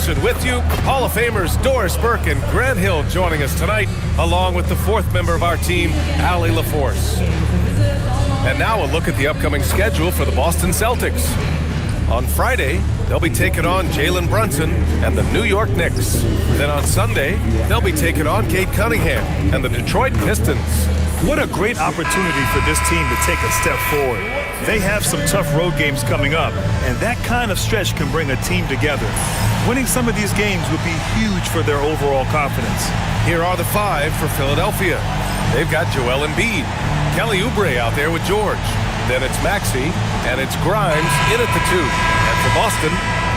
Anderson with you. Hall of Famers Doris Burke and Grant Hill joining us tonight, along with the fourth member of our team, Allie LaForce. And now a look at the upcoming schedule for the Boston Celtics. On Friday, they'll be taking on Jalen Brunson and the New York Knicks. Then on Sunday, they'll be taking on Cade Cunningham and the Detroit Pistons. What a great opportunity for this team to take a step forward. They have some tough road games coming up, and that kind of stretch can bring a team together. Winning some of these games would be huge for their overall confidence. Here are the five for Philadelphia. They've got Joel Embiid, Kelly Oubre out there with George. Then it's Maxey, and it's Grimes in at the 2. And for Boston,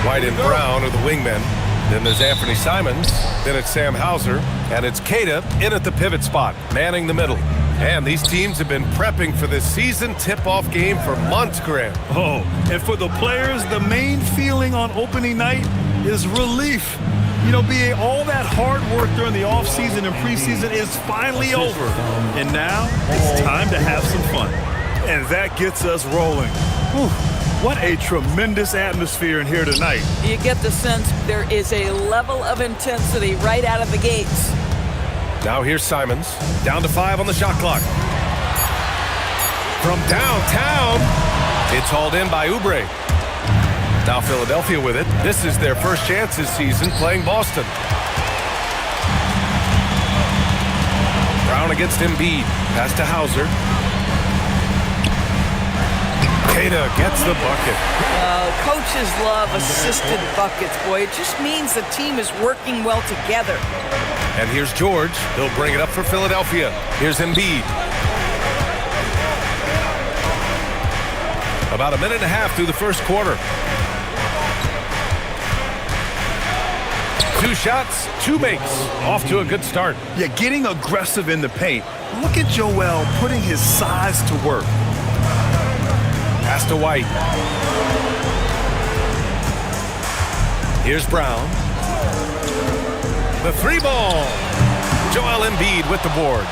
White and Brown are the wingmen. Then there's Anthony Simons. Then it's Sam Hauser, and it's Keita in at the pivot spot, manning the middle. And these teams have been prepping for this season tip-off game for months, Grant. Oh, and for the players, the main feeling on opening night is relief. You know, BA, all that hard work during the offseason and preseason is finally over. And now it's time to have some fun. And that gets us rolling. Whew. What a tremendous atmosphere in here tonight. You get the sense there is a level of intensity right out of the gates. Now here's Simons, down to 5 on the shot clock. From downtown, it's hauled in by Oubre. Now Philadelphia with it. This is their first chance this season playing Boston. Brown against Embiid. Pass to Hauser. Keita gets the bucket. Coaches love assisted buckets, boy. It just means the team is working well together. And here's George. He'll bring it up for Philadelphia. Here's Embiid. About a minute and a half through the first quarter. 2 shots, 2 makes. Off to a good start. Yeah, getting aggressive in the paint. Look at Joel putting his size to work. Pass to White. Here's Brown. The 3 ball. Joel Embiid with the board.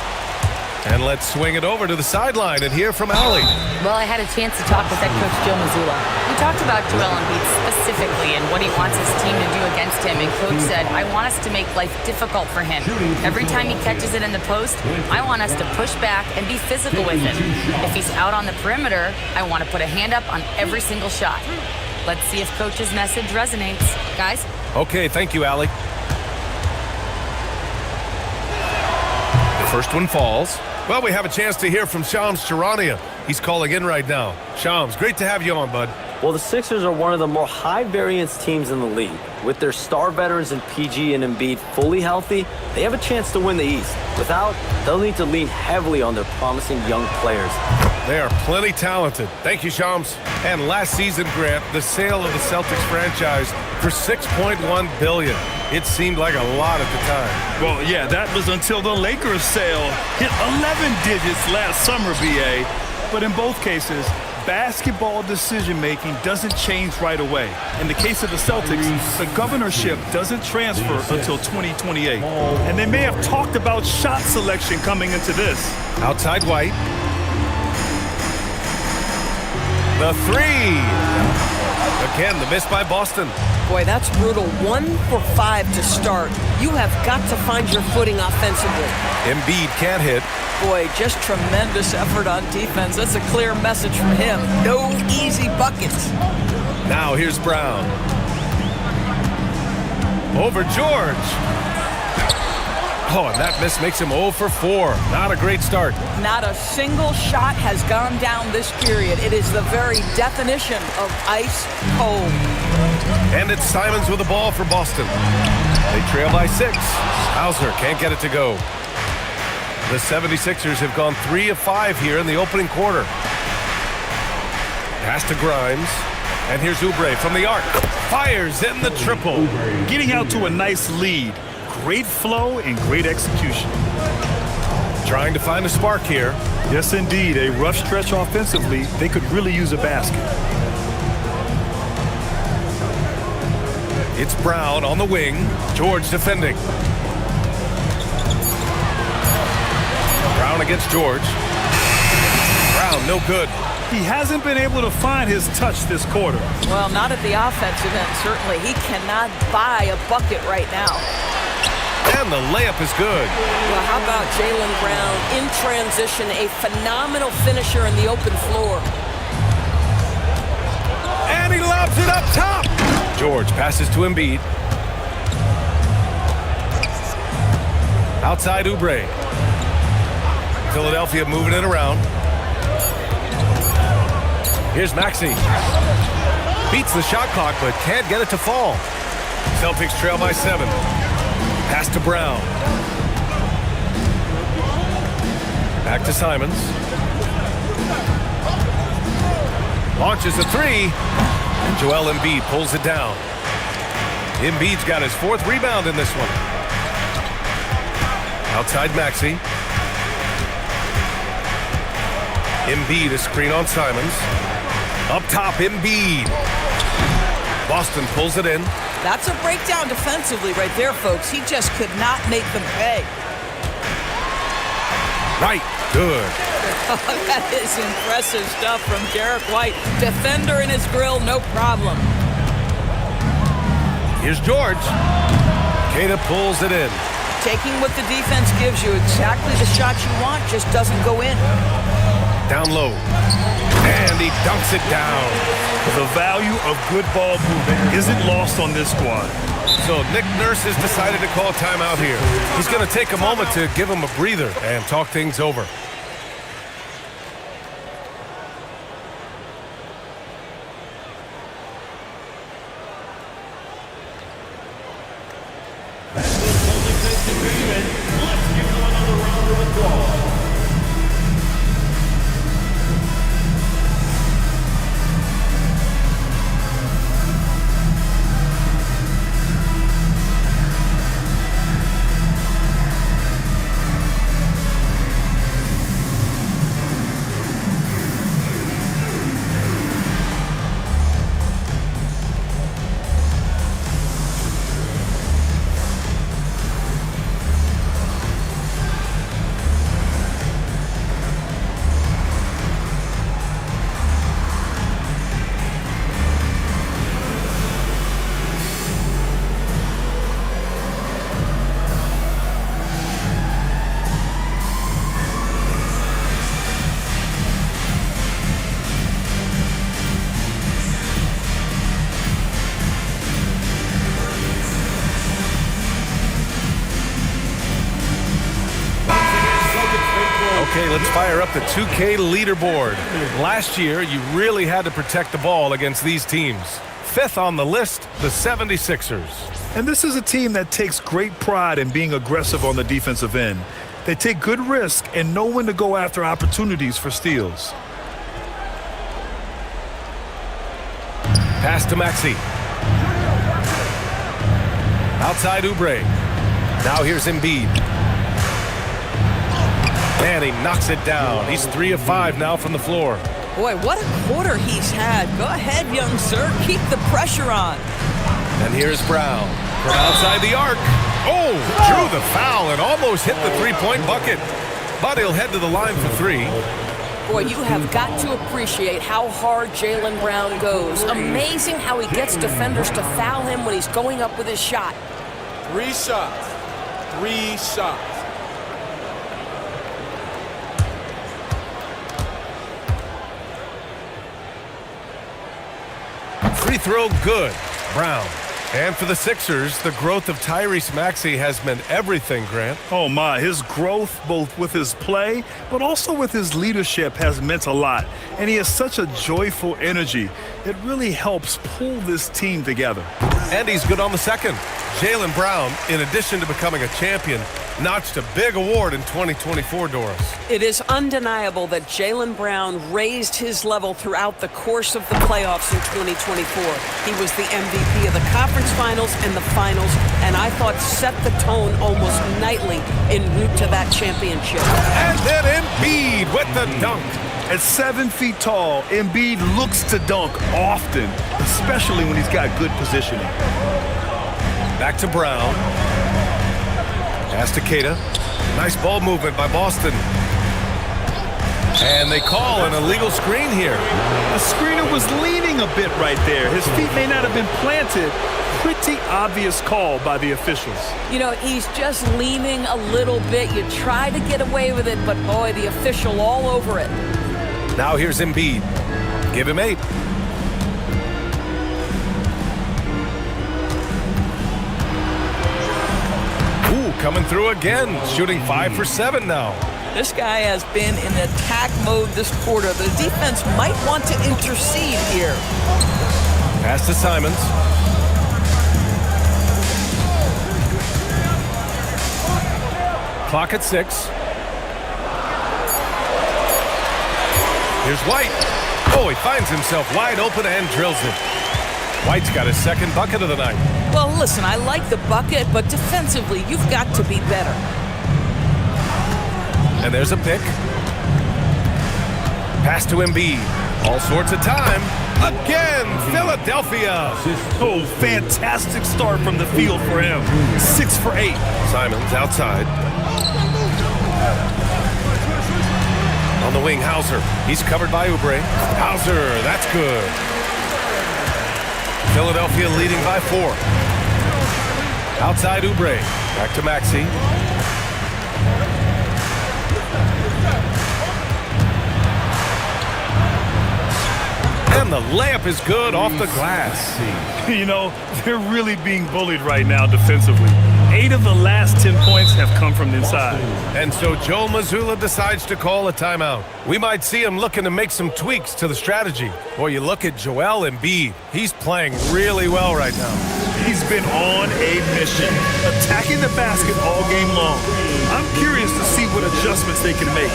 And let's swing it over to the sideline and hear from Allie. Well, I had a chance to talk with head coach Joe Mazzulla. We talked about Joel Embiid specifically and what he wants his team to do against him. And coach said, I want us to make life difficult for him. Every time he catches it in the post, I want us to push back and be physical with him. If he's out on the perimeter, I want to put a hand up on every single shot. Let's see if coach's message resonates. Guys? Okay, thank you, Allie. The first one falls. Well, we have a chance to hear from Shams Charania. He's calling in right now. Shams, great to have you on, bud. Well, the Sixers are one of the more high-variance teams in the league. With their star veterans in PG and Embiid fully healthy, they have a chance to win the East. Without, they'll need to lean heavily on their promising young players. They are plenty talented. Thank you, Shams. And last season, Grant, the sale of the Celtics franchise for $6.1 billion. It seemed like a lot at the time. Well, yeah, that was until the Lakers sale hit 11 digits last summer, BA. But in both cases, basketball decision-making doesn't change right away. In the case of the Celtics, the governorship doesn't transfer until 2028. And they may have talked about shot selection coming into this. Outside White. The 3. Again, the miss by Boston. Boy, that's brutal. 1 for 5 to start. You have got to find your footing offensively. Embiid can't hit. Boy, just tremendous effort on defense. That's a clear message from him. No easy buckets. Now here's Brown. Over George. Oh, and that miss makes him 0 for 4. Not a great start. Not a single shot has gone down this period. It is the very definition of ice cold. And it's Simons with the ball for Boston. They trail by 6. Hauser can't get it to go. The 76ers have gone 3 of 5 here in the opening quarter. Pass to Grimes. And here's Oubre from the arc. Fires in the triple. Getting out to a nice lead. Great flow and great execution. Trying to find a spark here. Yes, indeed. A rough stretch offensively. They could really use a basket. It's Brown on the wing. George defending. Brown against George. Brown, no good. He hasn't been able to find his touch this quarter. Well, not at the offensive end, certainly. He cannot buy a bucket right now. And the layup is good. Well, how about Jaylen Brown in transition, a phenomenal finisher in the open floor. And he lobs it up top. George passes to Embiid. Outside Oubre. Philadelphia moving it around. Here's Maxey. Beats the shot clock, but can't get it to fall. Celtics trail by 7. Pass to Brown. Back to Simons. Launches a 3. And Joel Embiid pulls it down. Embiid's got his 4th rebound in this one. Outside Maxey. Embiid, a screen on Simons. Up top, Embiid. Boston pulls it in. That's a breakdown defensively right there, folks. He just could not make them pay. Right, good. That is impressive stuff from Derek White. Defender in his grill, no problem. Here's George. Queta pulls it in. Taking what the defense gives you, exactly the shot you want, just doesn't go in. Down low. And he dunks it down. The value of good ball movement isn't lost on this squad. So Nick Nurse has decided to call timeout here. He's going to take a moment to give him a breather and talk things over. Okay, let's fire up the 2K leaderboard. Last year, you really had to protect the ball against these teams. 5th on the list, the 76ers. And this is a team that takes great pride in being aggressive on the defensive end. They take good risk and know when to go after opportunities for steals. Pass to Maxey. Outside Oubre. Now here's Embiid. And he knocks it down. He's 3 of 5 now from the floor. Boy, what a quarter he's had. Go ahead, young sir. Keep the pressure on. And here's Brown from outside the arc. Oh, drew the foul and almost hit the three-point bucket. But he'll head to the line for 3. Boy, you have got to appreciate how hard Jaylen Brown goes. Amazing how he gets defenders to foul him when he's going up with his shot. 3 shots. 3 shots. Free throw good. Brown. And for the Sixers, the growth of Tyrese Maxey has meant everything, Grant. Oh my, his growth both with his play but also with his leadership has meant a lot. And he has such a joyful energy. It really helps pull this team together. And he's good on the second. Jaylen Brown, in addition to becoming a champion, notched a big award in 2024, Doris. It is undeniable that Jaylen Brown raised his level throughout the course of the playoffs in 2024. He was the MVP of the conference finals and the finals, and I thought set the tone almost nightly en route to that championship. And then Embiid with the dunk. At 7 feet tall, Embiid looks to dunk often, especially when he's got good positioning. Back to Brown. Pass to Queta. Nice ball movement by Boston. And they call an illegal screen here. The screener was leaning a bit right there. His feet may not have been planted. Pretty obvious call by the officials. You know, he's just leaning a little bit. You try to get away with it, but boy, the official all over it. Now here's Embiid. Give him 8. Ooh, coming through again. Shooting 5 for 7 now. This guy has been in attack mode this quarter. The defense might want to intercede here. Pass to Simons. Clock at 6. Here's White. Oh, he finds himself wide open and drills it. White's got his second bucket of the night. Well, listen, I like the bucket, but defensively, you've got to be better. And there's a pick. Pass to Embiid. All sorts of time. Again, Philadelphia. Oh, fantastic start from the field for him. 6 for 8. Simons outside. On the wing, Hauser. He's covered by Oubre. Hauser, that's good. Philadelphia leading by 4. Outside Oubre. Back to Maxey. And the layup is good off the glass. You know, they're really being bullied right now defensively. 8 of the last 10 points have come from inside. And so Joe Mazzulla decides to call a timeout. We might see him looking to make some tweaks to the strategy. Boy, you look at Joel Embiid. He's playing really well right now. He's been on a mission, attacking the basket all game long. I'm curious to see what adjustments they can make.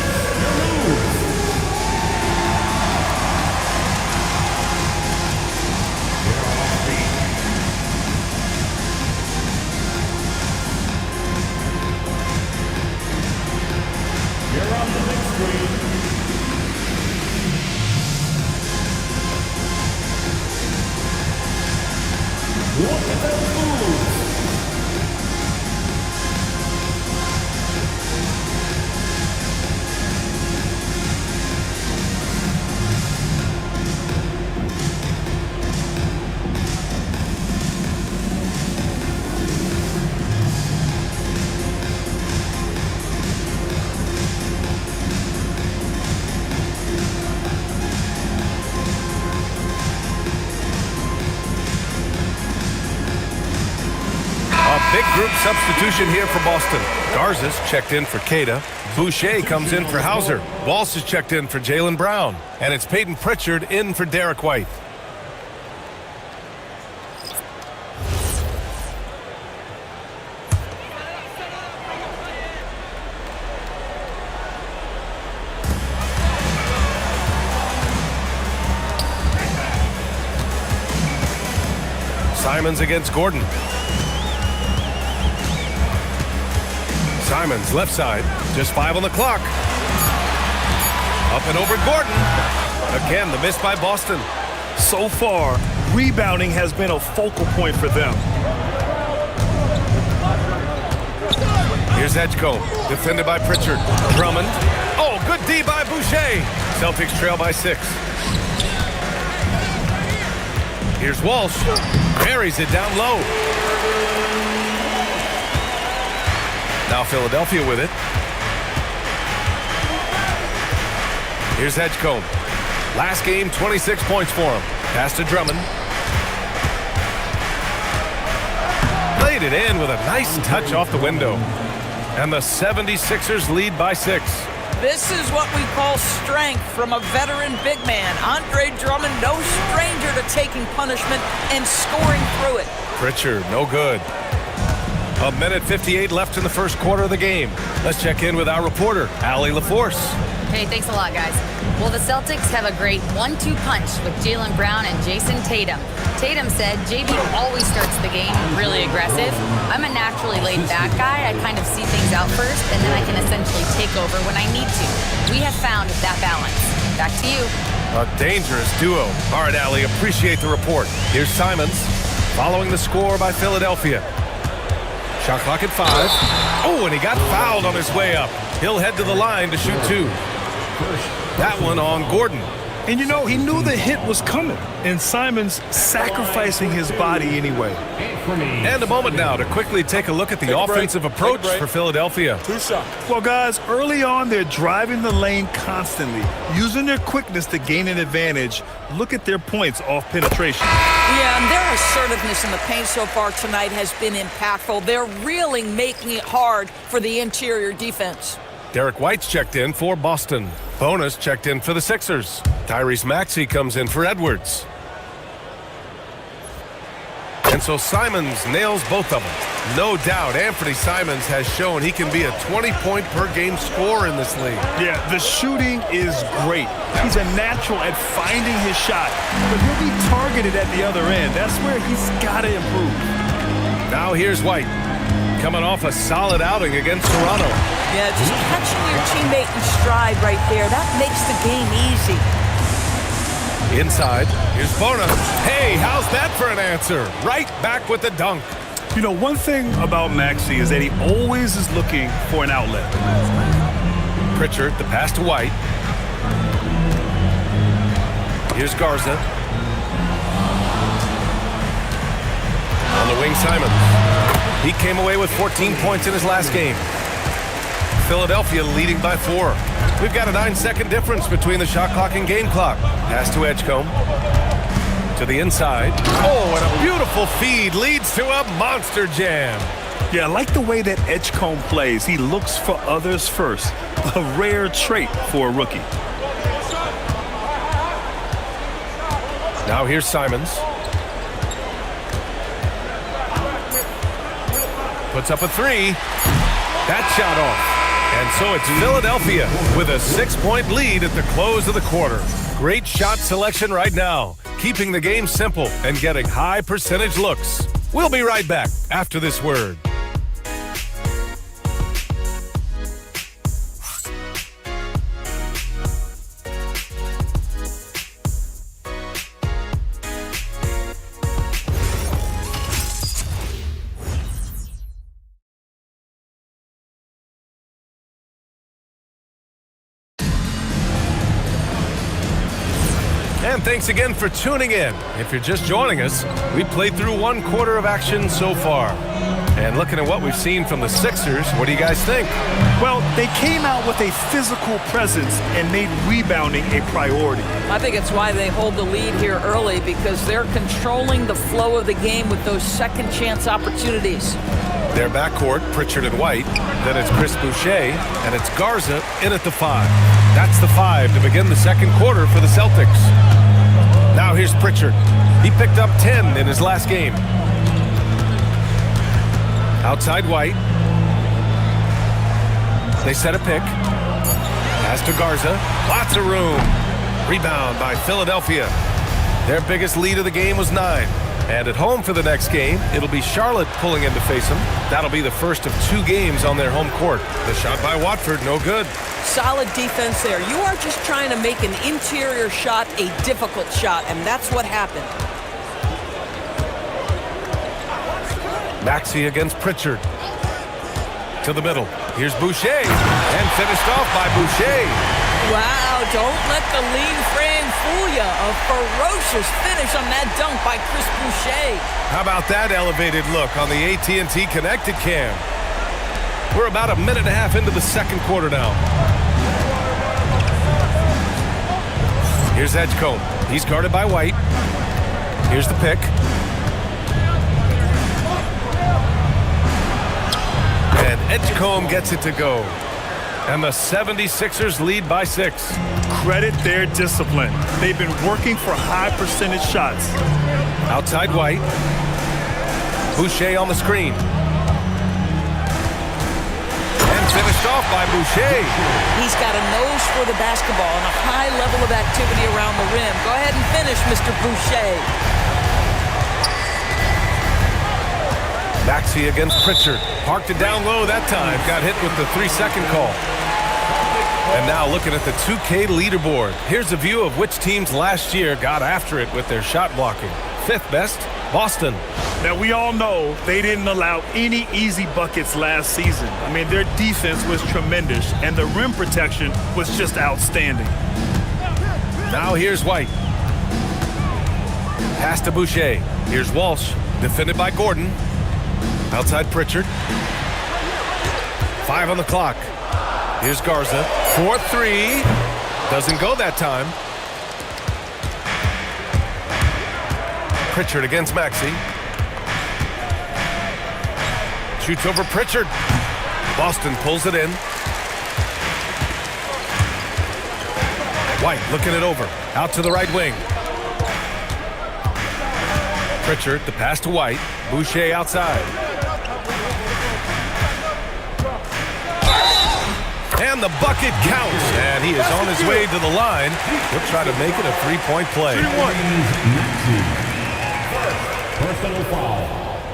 Big group substitution here for Boston. Garza's checked in for Queta. Boucher comes in for Hauser. Walsh is checked in for Jaylen Brown. And it's Peyton Pritchard in for Derek White. Simons against Gordon. Simons, left side. Just 5 on the clock. Up and over Gordon. Again, the miss by Boston. So far, rebounding has been a focal point for them. Here's Edgecombe, defended by Pritchard. Drummond. Oh, good D by Boucher. Celtics trail by 6. Here's Walsh. Buries it down low. Now Philadelphia with it. Here's Edgecombe. Last game, 26 points for him. Pass to Drummond. Played it in with a nice touch off the window. And the 76ers lead by 6. This is what we call strength from a veteran big man. Andre Drummond, no stranger to taking punishment and scoring through it. Pritchard, no good. 1:58 left in the first quarter of the game. Let's check in with our reporter, Allie LaForce. Hey, thanks a lot, guys. Well, the Celtics have a great 1-2 punch with Jaylen Brown and Jason Tatum. Tatum said JB always starts the game really aggressive. I'm a naturally laid-back guy. I kind of see things out first, and then I can essentially take over when I need to. We have found that balance. Back to you. A dangerous duo. All right, Allie, appreciate the report. Here's Simons, following the score by Philadelphia. Shot clock at 5. Oh, and he got fouled on his way up. He'll head to the line to shoot 2. That one on Gordon. And, you know, he knew the hit was coming, and Simons sacrificing his body anyway. And a moment now to quickly take a look at the offensive approach for Philadelphia. 2 shots. Well, guys, early on, they're driving the lane constantly, using their quickness to gain an advantage. Look at their points off penetration. Yeah, and their assertiveness in the paint so far tonight has been impactful. They're really making it hard for the interior defense. Derek White's checked in for Boston. Bonus checked in for the Sixers. Tyrese Maxey comes in for Edwards. And so Simons nails both of them. No doubt, Anthony Simons has shown he can be a 20-point-per-game scorer in this league. Yeah, the shooting is great. He's a natural at finding his shot, but he'll be targeted at the other end. That's where he's got to improve. Now here's White, coming off a solid outing against Toronto. Yeah, just catching your teammate in stride right there, that makes the game easy. Inside, here's Bona. Hey, how's that for an answer? Right back with the dunk. You know, one thing about Maxey is that he always is looking for an outlet. Pritchard, the pass to White. Here's Garza. On the wing, Simons. He came away with 14 points in his last game. Philadelphia leading by 4. We've got a 9-second difference between the shot clock and game clock. Pass to Edgecombe. To the inside. Oh, and a beautiful feed leads to a monster jam. Yeah, I like the way that Edgecombe plays. He looks for others first. A rare trait for a rookie. Now here's Simons. Puts up a 3. That shot off. And so it's Philadelphia with a 6-point lead at the close of the quarter. Great shot selection right now, keeping the game simple and getting high percentage looks. We'll be right back after this word. And thanks again for tuning in. If you're just joining us, we played through 1 quarter of action so far. And looking at what we've seen from the Sixers, what do you guys think? Well, they came out with a physical presence and made rebounding a priority. I think it's why they hold the lead here early, because they're controlling the flow of the game with those second chance opportunities. Their backcourt, Pritchard and White. Then it's Chris Boucher, and it's Garza in at the 5. That's the 5 to begin the second quarter for the Celtics. Now here's Pritchard. He picked up 10 in his last game. Outside White. They set a pick. Pass to Garza. Lots of room. Rebound by Philadelphia. Their biggest lead of the game was 9. And at home for the next game, it'll be Charlotte pulling in to face them. That'll be the first of 2 games on their home court. The shot by Watford, no good. Solid defense there. You are just trying to make an interior shot a difficult shot, and that's what happened. Maxey against Pritchard. To the middle. Here's Boucher. And finished off by Boucher. Wow, don't let the lean frame fool you. A ferocious finish on that dunk by Chris Boucher. How about that elevated look on the AT&T Connected Cam? We're about a minute and a half into the second quarter now. Here's Edgecombe. He's guarded by White. Here's the pick. And Edgecombe gets it to go. And the 76ers lead by 6. Credit their discipline. They've been working for high percentage shots. Outside White. Boucher on the screen. And finished off by Boucher. He's got a nose for the basketball and a high level of activity around the rim. Go ahead and finish, Mr. Boucher. Maxey against Pritchard. Parked it down low that time. Got hit with the 3-second call. And now looking at the 2K leaderboard. Here's a view of which teams last year got after it with their shot blocking. 5th best, Boston. Now, we all know they didn't allow any easy buckets last season. I mean, their defense was tremendous, and the rim protection was just outstanding. Now here's White. Pass to Boucher. Here's Walsh. Defended by Gordon. Outside Pritchard. 5 on the clock. Here's Garza. 4-3. Doesn't go that time. Pritchard against Maxey. Shoots over Pritchard. Boston pulls it in. White looking it over. Out to the right wing. Pritchard, the pass to White. Boucher outside. And the bucket counts. And he is on his way to the line. He'll try to make it a three-point play.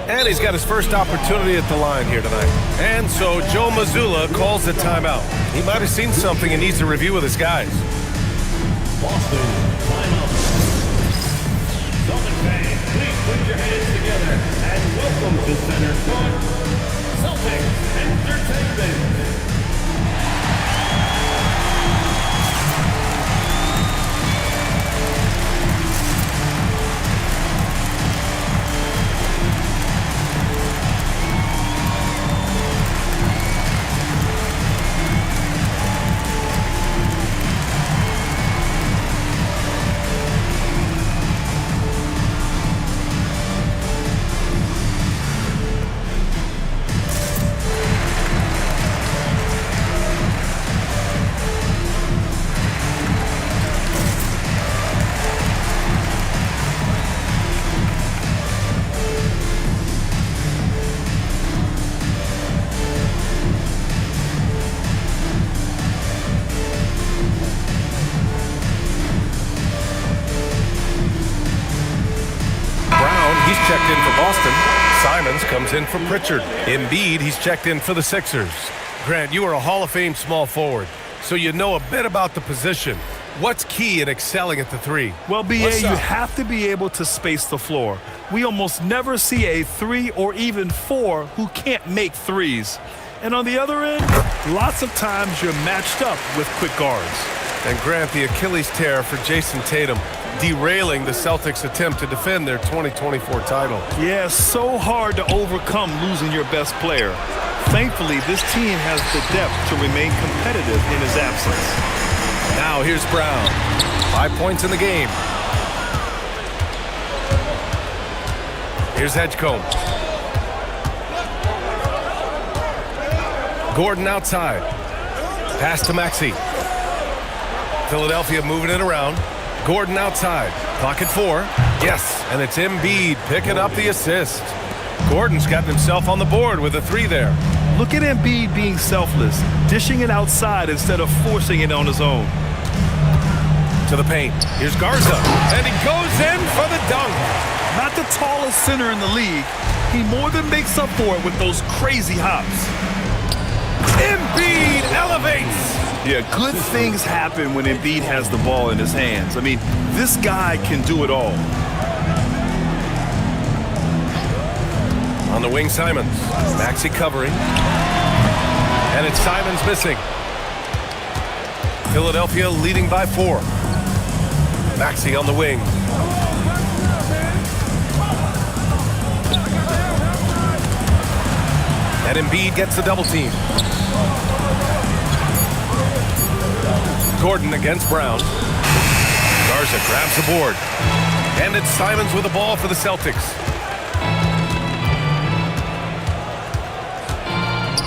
And he's got his first opportunity at the line here tonight. And so Joe Mazzulla calls the timeout. He might have seen something and needs to review with his guys. Boston, timeout. Celtics fans, please put your hands together and welcome to center court, Celtics Entertainment. Checked in for Boston. Simons comes in for Pritchard. Embiid, he's checked in for the Sixers. Grant, you are a Hall of Fame small forward, so you know a bit about the position. What's key in excelling at the three? Well, BA, you have to be able to space the floor. We almost never see a 3 or even 4 who can't make threes. And on the other end, lots of times you're matched up with quick guards. And Grant, the Achilles tear for Jason Tatum, derailing the Celtics' attempt to defend their 2024 title. Yeah, so hard to overcome losing your best player. Thankfully, this team has the depth to remain competitive in his absence. Now here's Brown. 5 points in the game. Here's Edgecombe. Gordon outside. Pass to Maxey. Philadelphia moving it around. Gordon outside. Clock at 4. Yes, and it's Embiid picking up the assist. Gordon's gotten himself on the board with a 3 there. Look at Embiid being selfless, dishing it outside instead of forcing it on his own. To the paint. Here's Garza, and he goes in for the dunk. Not the tallest center in the league. He more than makes up for it with those crazy hops. Embiid elevates. Yeah, good things happen when Embiid has the ball in his hands. I mean, this guy can do it all. On the wing, Simons. Maxey covering. And it's Simons missing. Philadelphia leading by 4. Maxey on the wing. And Embiid gets the double team. Gordon against Brown. Garza grabs the board. And it's Simons with the ball for the Celtics.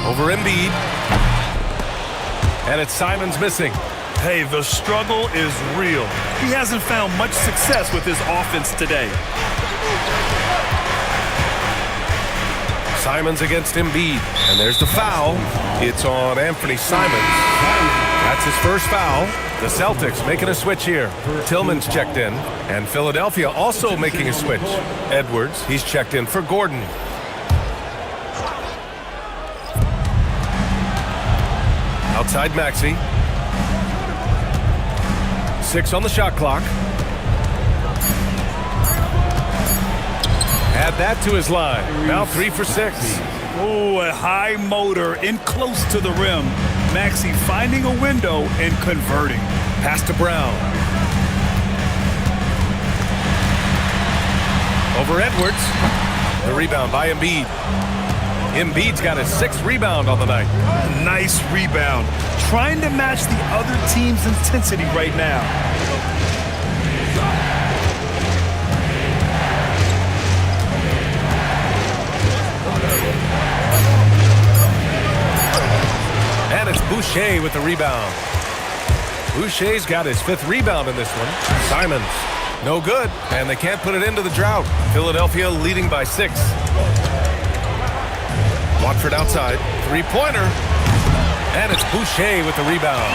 Over Embiid. And it's Simons missing. Hey, the struggle is real. He hasn't found much success with his offense today. Simons against Embiid. And there's the foul. It's on Anthony Simons. That's his first foul. The Celtics making a switch here. Tillman's checked in. And Philadelphia also making a switch. Edwards, he's checked in for Gordon. Outside Maxey. 6 on the shot clock. Add that to his line. Now 3 for 6. Oh, a high motor in close to the rim. Maxey finding a window and converting. Pass to Brown. Over Edwards. The rebound by Embiid. Embiid's got his 6th rebound on the night. Nice rebound. Trying to match the other team's intensity right now. And it's Boucher with the rebound. Boucher's got his 5th rebound in this one. Simons, no good, and they can't put it into the drought. Philadelphia leading by 6. Watford outside, 3-pointer, and it's Boucher with the rebound.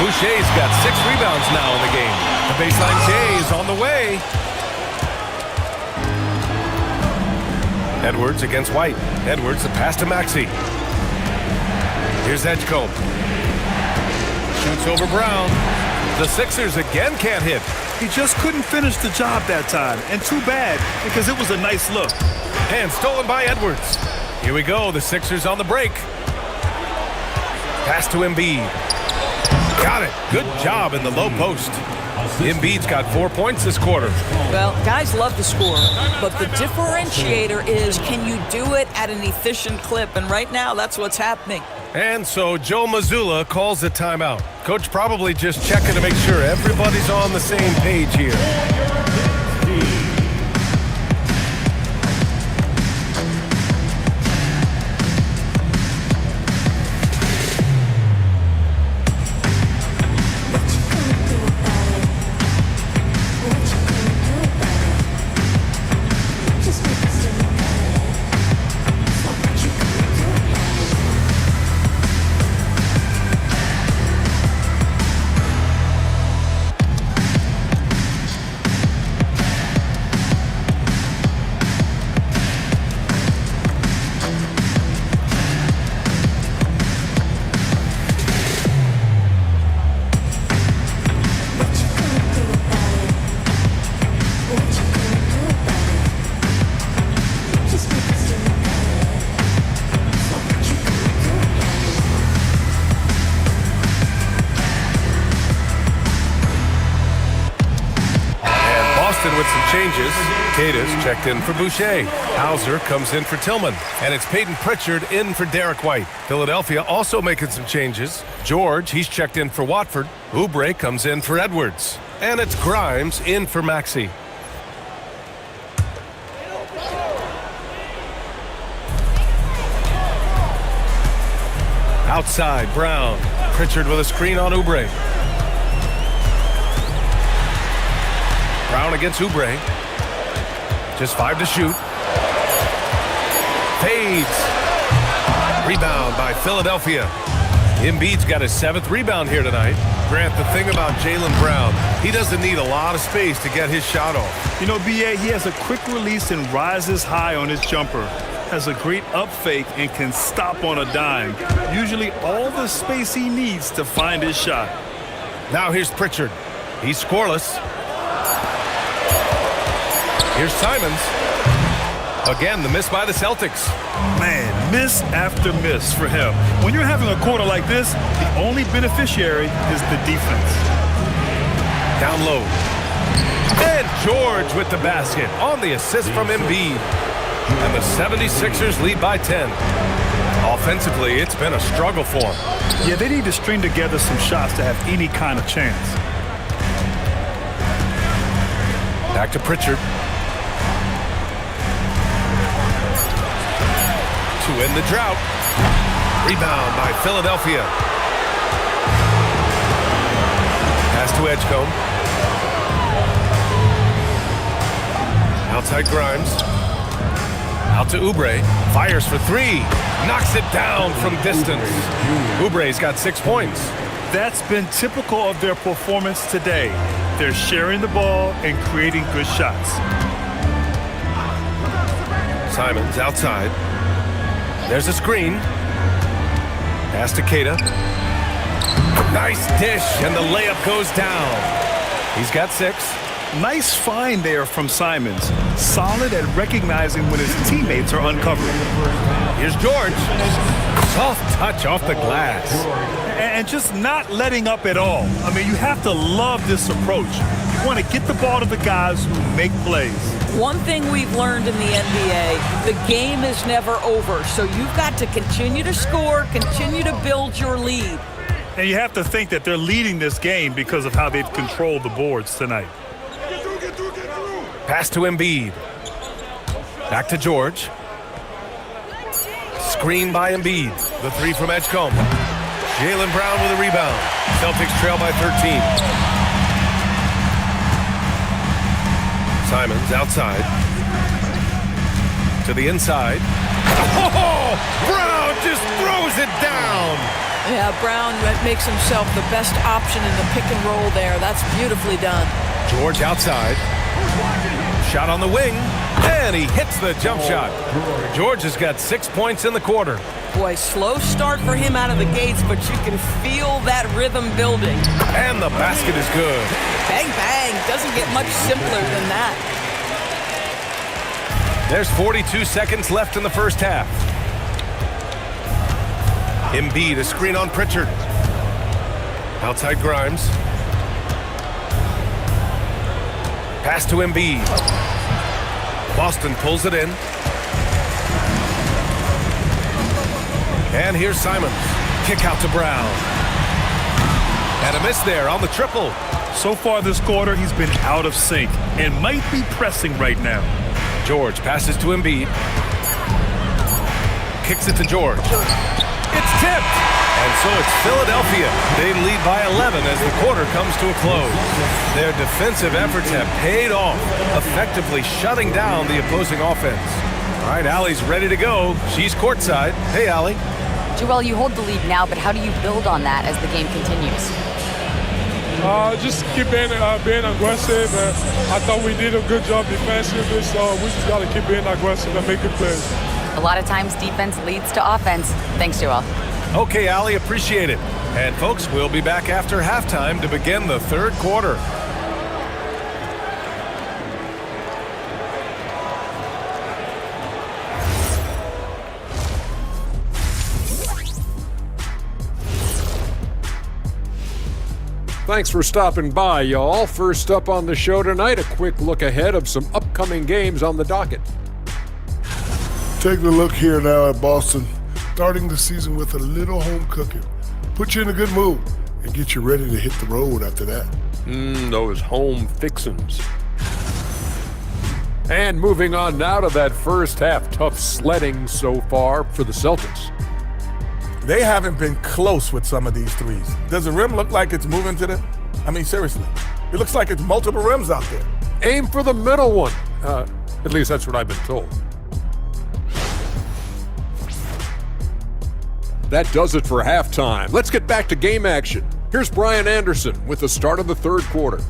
Boucher's got 6 rebounds now in the game. The baseline J is on the way. Edwards against White. Edwards, the pass to Maxey. Here's Edgecombe. Shoots over Brown. The Sixers again can't hit. He just couldn't finish the job that time, and too bad, because it was a nice look. And stolen by Edwards. Here we go, the Sixers on the break. Pass to Embiid. Got it. Good job in the low post. Embiid's got 4 points this quarter. Well, guys love to score, but the differentiator is, can you do it at an efficient clip? And right now, that's what's happening. And so Joe Mazzulla calls a timeout. Coach probably just checking to make sure everybody's on the same page here. With some changes, Cadiz checked in for Boucher. Hauser comes in for Tillman. And it's Peyton Pritchard in for Derek White. Philadelphia also making some changes. George, he's checked in for Watford. Oubre comes in for Edwards. And it's Grimes in for Maxey. Outside, Brown. Pritchard with a screen on Oubre. Brown against Oubre. Just 5 to shoot. Fades. Rebound by Philadelphia. Embiid's got his 7th rebound here tonight. Grant, the thing about Jaylen Brown, he doesn't need a lot of space to get his shot off. You know, B.A., he has a quick release and rises high on his jumper. Has a great up fake and can stop on a dime. Usually all the space he needs to find his shot. Now here's Pritchard. He's scoreless. Here's Simons. Again, the miss by the Celtics. Man, miss after miss for him. When you're having a quarter like this, the only beneficiary is the defense. Down low. And George with the basket on the assist from Embiid. And the 76ers lead by 10. Offensively, it's been a struggle for them. Yeah, they need to string together some shots to have any kind of chance. Back to Pritchard. To end the drought. Rebound by Philadelphia. Pass to Edgecombe. Outside Grimes. Out to Oubre. Fires for 3. Knocks it down from distance. Oubre's got 6 points. That's been typical of their performance today. They're sharing the ball and creating good shots. Simons outside. There's a screen. Pass to Keita. Nice dish, and the layup goes down. He's got 6. Nice find there from Simons. Solid at recognizing when his teammates are uncovered. Here's George. Soft touch off the glass. And just not letting up at all. I mean, you have to love this approach. You want to get the ball to the guys who make plays. One thing we've learned in the NBA, the game is never over. So you've got to continue to score, continue to build your lead. And you have to think that they're leading this game because of how they've controlled the boards tonight. Pass to Embiid. Back to George. Screen by Embiid. The three from Edgecombe. Jaylen Brown with a rebound. Celtics trail by 13. Simons outside. To the inside. Oh! Brown just throws it down! Yeah, Brown makes himself the best option in the pick and roll there. That's beautifully done. George outside. Shot on the wing. And he hits the jump shot. George has got 6 points in the quarter. Boy, slow start for him out of the gates, but you can feel that rhythm building. And the basket is good. Bang, bang. Doesn't get much simpler than that. There's 42 seconds left in the first half. Embiid, a screen on Pritchard. Outside Grimes. Pass to Embiid. Boston pulls it in. And here's Simons. Kick out to Brown. And a miss there on the triple. So far this quarter, he's been out of sync and might be pressing right now. George passes to Embiid. Kicks it to George. It's tipped. And so it's Philadelphia. They lead by 11 as the quarter comes to a close. Their defensive efforts have paid off, effectively shutting down the opposing offense. All right, Allie's ready to go. She's courtside. Hey, Allie. Joel, you hold the lead now, but how do you build on that as the game continues? Just keep being aggressive. I thought we did a good job defensively, so we just got to keep being aggressive and make good plays. A lot of times defense leads to offense. Thanks, Joel. Okay, Allie, appreciate it. And folks, we'll be back after halftime to begin the third quarter. Thanks for stopping by, y'all. First up on the show tonight, a quick look ahead of some upcoming games on the docket. Taking a look here now at Boston, starting the season with a little home cooking. Put you in a good mood and get you ready to hit the road after that. Those home fixins'. And moving on now to that first half, tough sledding so far for the Celtics. They haven't been close with some of these threes. Does the rim look like it's moving to them? I mean, seriously. It looks like it's multiple rims out there. Aim for the middle one. At least that's what I've been told. That does it for halftime. Let's get back to game action. Here's Brian Anderson with the start of the third quarter.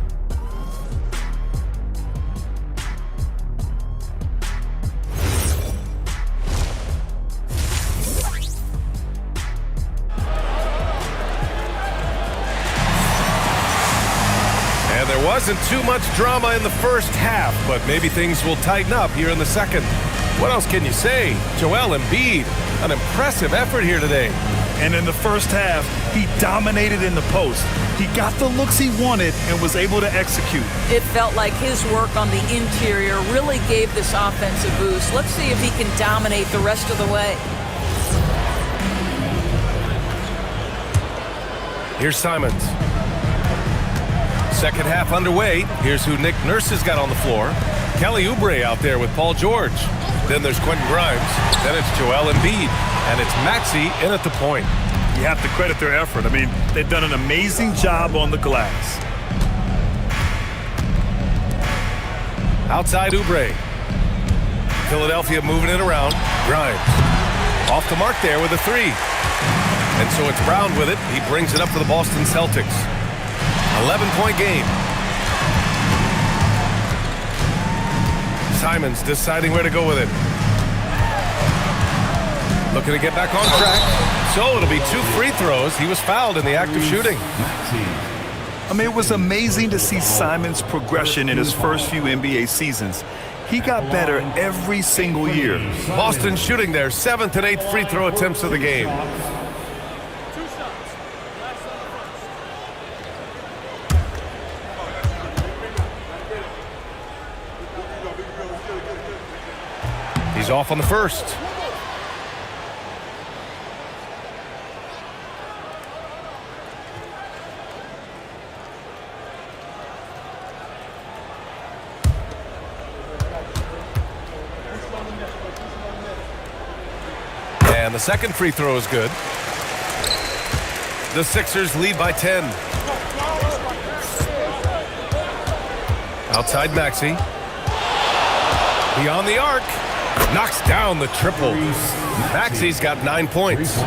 And there wasn't too much drama in the first half, but maybe things will tighten up here in the second. What else can you say? Joel Embiid, an impressive effort here today. And in the first half, he dominated in the post. He got the looks he wanted and was able to execute. It felt like his work on the interior really gave this offense a boost. Let's see if he can dominate the rest of the way. Here's Simons. Second half underway. Here's who Nick Nurse has got on the floor. Kelly Oubre out there with Paul George. Then there's Quentin Grimes. Then it's Joel Embiid. And it's Maxey in at the point. You have to credit their effort. I mean, they've done an amazing job on the glass. Outside Oubre. Philadelphia moving it around. Grimes. Off the mark there with a three. And so it's Brown with it. He brings it up for the Boston Celtics. 11-point game. Simons deciding where to go with it. Looking to get back on track. So it'll be 2 free throws. He was fouled in the act of shooting. I mean, it was amazing to see Simons' progression in his first few NBA seasons. He got better every single year. Boston shooting their 7th and 8th free throw attempts of the game. He's off on the first. And the second free throw is good. The Sixers lead by 10. Outside Maxey. Beyond the arc. Knocks down the triple. Maxey's got 9 points.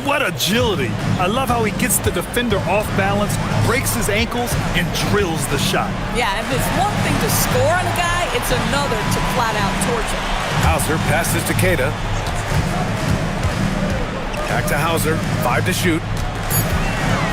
What agility. I love how he gets the defender off balance, breaks his ankles, and drills the shot. Yeah, if it's one thing to score on a guy, it's another to flat out torch him. Hauser passes to Queta. Back to Hauser. 5 to shoot.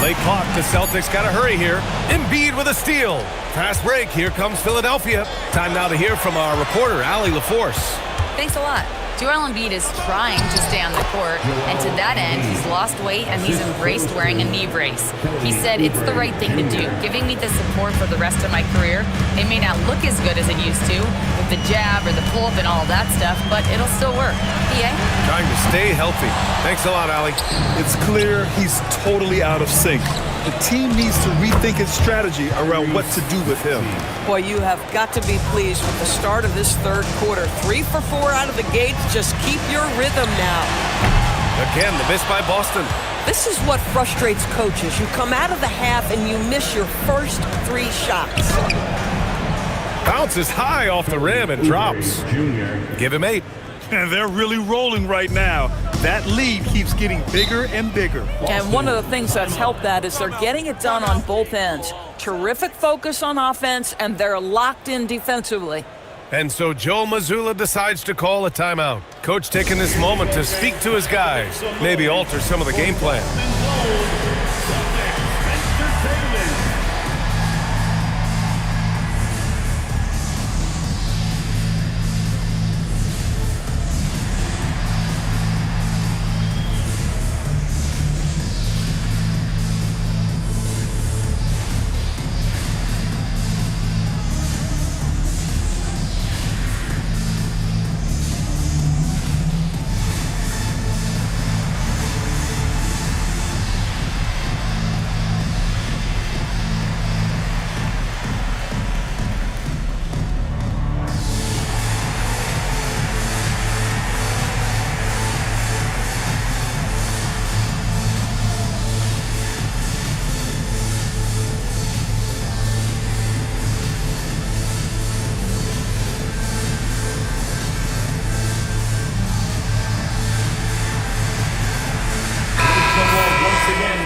Late clock. The Celtics got to hurry here. Embiid with a steal. Fast break. Here comes Philadelphia. Time now to hear from our reporter, Allie LaForce. Thanks a lot. Joel Embiid is trying to stay on the court, and to that end, he's lost weight and he's embraced wearing a knee brace. He said, "It's the right thing to do, giving me the support for the rest of my career. It may not look as good as it used to, with the jab or the pull-up and all that stuff, but it'll still work." PA? Trying to stay healthy. Thanks a lot, Allie. It's clear he's totally out of sync. The team needs to rethink its strategy around what to do with him. Boy, you have got to be pleased with the start of this third quarter. 3 for 4 out of the gate. Just keep your rhythm now. Again, the miss by Boston. This is what frustrates coaches. You come out of the half and you miss your first 3 shots. Bounces high off the rim and drops. Give him 8. And they're really rolling right now. That lead keeps getting bigger and bigger. And one of the things that's helped that is they're getting it done on both ends. Terrific focus on offense, and they're locked in defensively. And so Joe Mazzulla decides to call a timeout. Coach taking this moment to speak to his guys, maybe alter some of the game plan.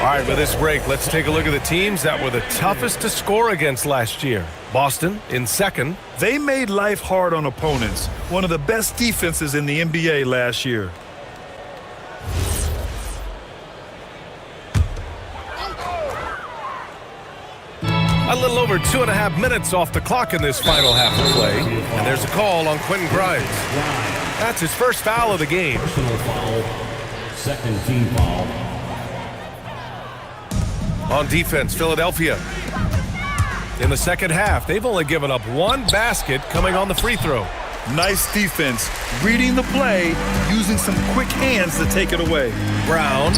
All right, with this break, let's take a look at the teams that were the toughest to score against last year. Boston in second. They made life hard on opponents. One of the best defenses in the NBA last year. A little over 2.5 minutes off the clock in this final half of play. And there's a call on Quentin Grimes. That's his first foul of the game. Personal foul. Second team foul. On defense, Philadelphia. In the second half, they've only given up 1 basket coming on the free throw. Nice defense, reading the play, using some quick hands to take it away. Brown,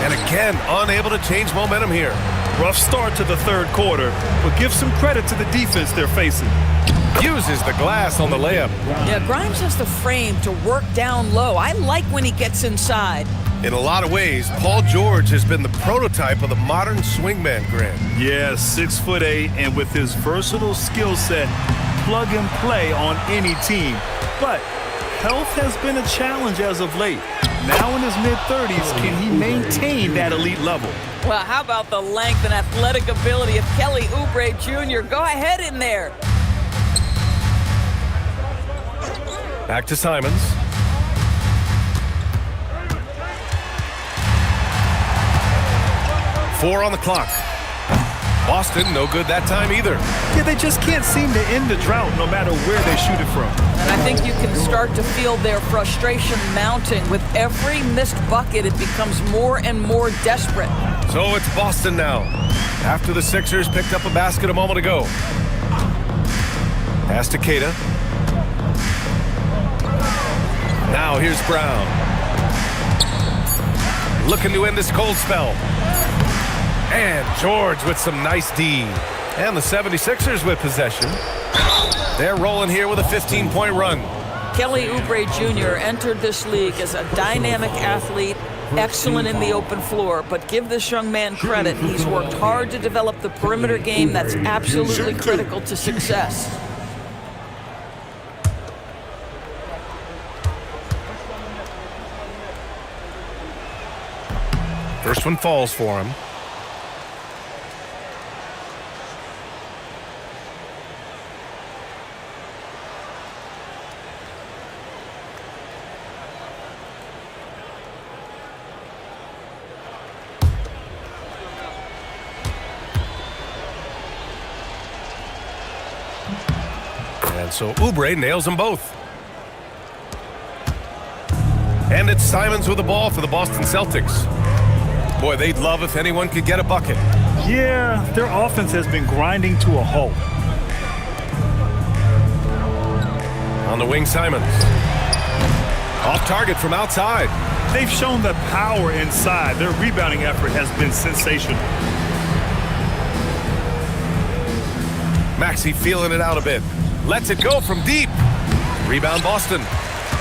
and again, unable to change momentum here. Rough start to the third quarter, but give some credit to the defense they're facing. Uses the glass on the layup. Yeah, Grimes has the frame to work down low. I like when he gets inside. In a lot of ways, Paul George has been the prototype of the modern swingman, Grant. Yeah, 6'8", and with his versatile skill set, plug and play on any team. But health has been a challenge as of late. Now in his mid-30s, can he maintain that elite level? Well, how about the length and athletic ability of Kelly Oubre Jr.? Go ahead in there. Back to Simons. Four on the clock. Boston, no good that time either. Yeah, they just can't seem to end the drought no matter where they shoot it from. And I think you can start to feel their frustration mounting. With every missed bucket, it becomes more and more desperate. So it's Boston now, after the Sixers picked up a basket a moment ago. Pass to Queta. Now here's Brown. Looking to end this cold spell. And George with some nice D. And the 76ers with possession. They're rolling here with a 15-point run. Kelly Oubre Jr. entered this league as a dynamic athlete, excellent in the open floor, but give this young man credit. He's worked hard to develop the perimeter game that's absolutely critical to success. First one falls for him. And so Oubre nails them both. And it's Simons with the ball for the Boston Celtics. Boy, they'd love if anyone could get a bucket. Yeah, their offense has been grinding to a halt. On the wing, Simons. Off target from outside. They've shown the power inside. Their rebounding effort has been sensational. Maxey feeling it out a bit. Lets it go from deep. Rebound Boston.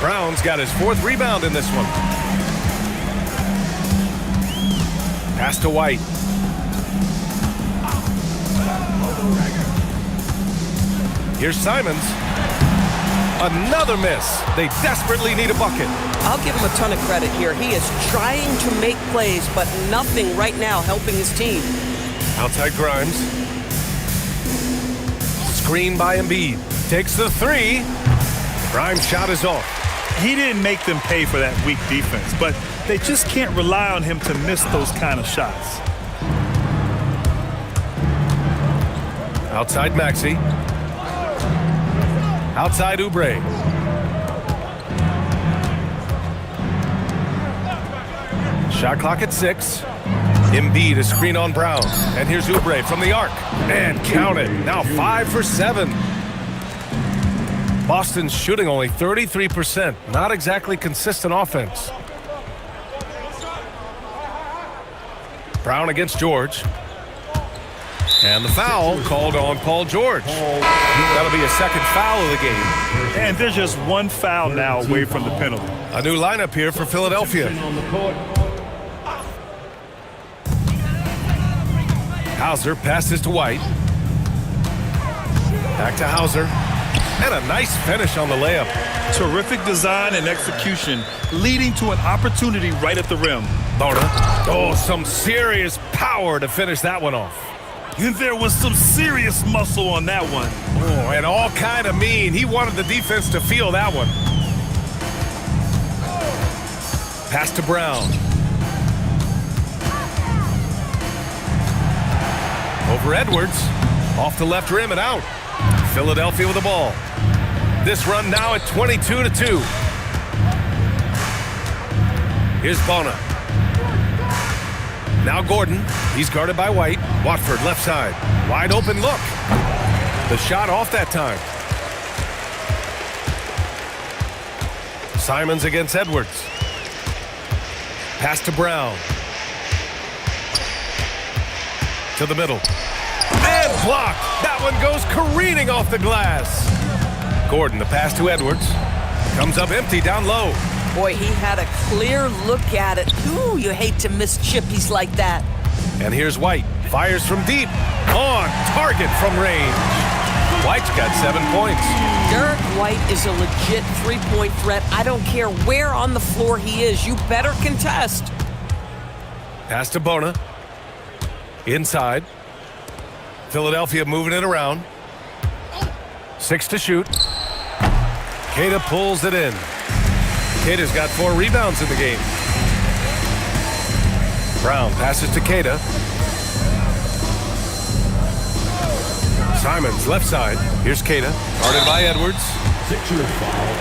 Brown's got his 4th rebound in this one. Pass to White. Here's Simons. Another miss. They desperately need a bucket. I'll give him a ton of credit here. He is trying to make plays, but nothing right now helping his team. Outside Grimes. Screen by Embiid. Takes the 3. Grimes' shot is off. He didn't make them pay for that weak defense, but they just can't rely on him to miss those kind of shots. Outside Maxey. Outside Oubre. Shot clock at 6. Embiid, a screen on Brown. And here's Oubre from the arc. And count it. Now 5 for 7. Boston's shooting only 33%. Not exactly consistent offense. Brown against George. And the foul called on Paul George. That'll be a second foul of the game. And there's just one foul now away from the penalty. A new lineup here for Philadelphia. Hauser passes to White. Back to Hauser. And a nice finish on the layup. Terrific design and execution, leading to an opportunity right at the rim. Bona. Oh, some serious power to finish that one off. And there was some serious muscle on that one. Oh, and all kind of mean. He wanted the defense to feel that one. Pass to Brown. Over Edwards. Off the left rim and out. Philadelphia with the ball. This run now at 22-2. Here's Bona. Now Gordon. He's guarded by White. Watford left side. Wide open look. The shot off that time. Simons against Edwards. Pass to Brown. To the middle. And blocked. That one goes careening off the glass. Gordon, the pass to Edwards. Comes up empty down low. Boy, he had a clear look at it. Ooh, you hate to miss chippies like that. And here's White. Fires from deep. On target from range. White's got 7 points. Derek White is a legit three-point threat. I don't care where on the floor he is. You better contest. Pass to Bona. Inside. Philadelphia moving it around. 6 to shoot. Queta pulls it in. Queta's got 4 rebounds in the game. Brown passes to Queta. Simons left side. Here's Queta. Guarded by Edwards. Sixers foul.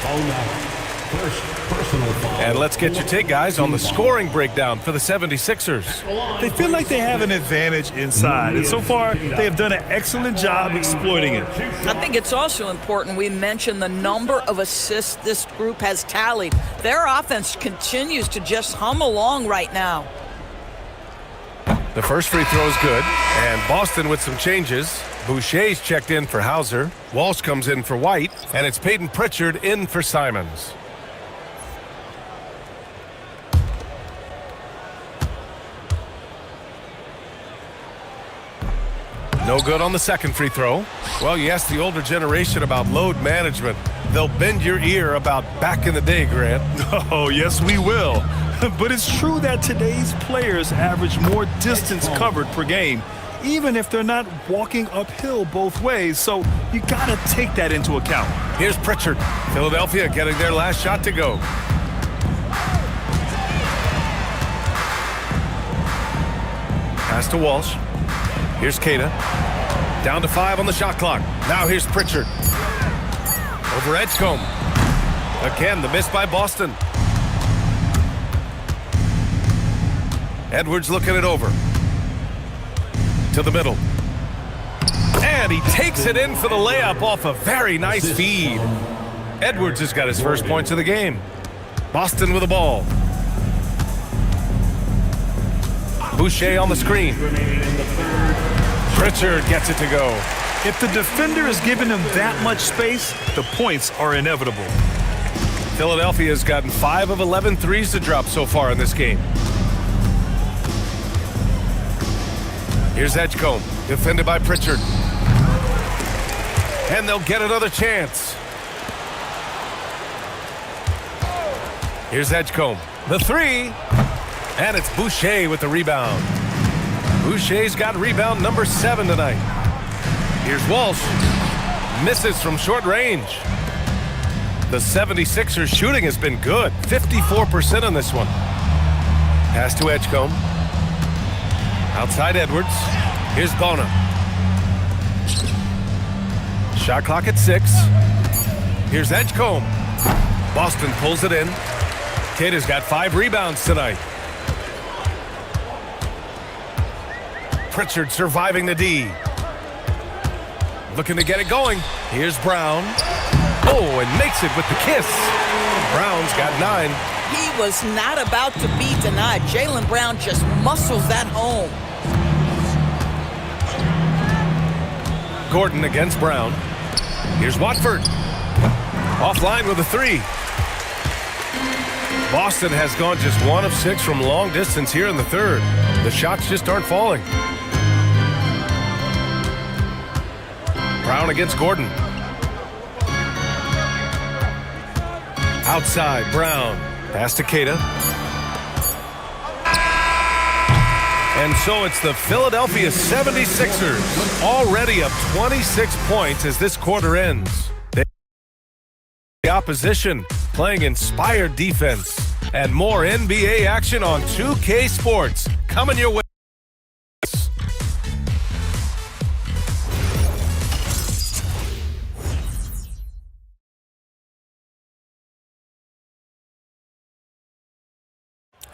Foul now. first personal foul. And let's get your take, guys, on the scoring breakdown for the 76ers. They feel like they have an advantage inside, and so far they have done an excellent job exploiting it. I think it's also important we mention the number of assists this group has tallied. Their offense continues to just hum along right now. The first free throw is good, and Boston with some changes. Boucher's checked in for Hauser. Walsh comes in for White, and it's Peyton Pritchard in for Simons. No good on the second free throw. Well, you ask the older generation about load management. They'll bend your ear about back in the day, Grant. Oh, yes, we will. But it's true that today's players average more distance covered per game, even if they're not walking uphill both ways. So you got to take that into account. Here's Pritchard. Philadelphia getting their last shot to go. Pass to Walsh. Here's Keita. Down to 5 on the shot clock. Now here's Pritchard. Over Edgecombe. Again, the miss by Boston. Edwards looking it over. To the middle. And he takes it in for the layup off a very nice feed. Edwards has got his first points of the game. Boston with the ball. Boucher on the screen. Pritchard gets it to go. If the defender is giving him that much space, the points are inevitable. Philadelphia's gotten 5 of 11 threes to drop so far in this game. Here's Edgecombe, defended by Pritchard. And they'll get another chance. Here's Edgecombe, the 3. And it's Boucher with the rebound. Boucher's got rebound number 7 tonight. Here's Walsh. Misses from short range. The 76ers shooting has been good. 54% on this one. Pass to Edgecombe. Outside Edwards. Here's Bona. Shot clock at 6. Here's Edgecombe. Boston pulls it in. Kid has got 5 rebounds tonight. Pritchard surviving the D. Looking to get it going. Here's Brown. Oh, and makes it with the kiss. Brown's got 9. He was not about to be denied. Jaylen Brown just muscles that home. Gordon against Brown. Here's Watford. Offline with a 3. Boston has gone just 1 of 6 from long distance here in the third. The shots just aren't falling. Brown against Gordon. Outside, Brown. Pass to Keita. And so it's the Philadelphia 76ers, already up 26 points as this quarter ends. The opposition playing inspired defense. And more NBA action on 2K Sports coming your way.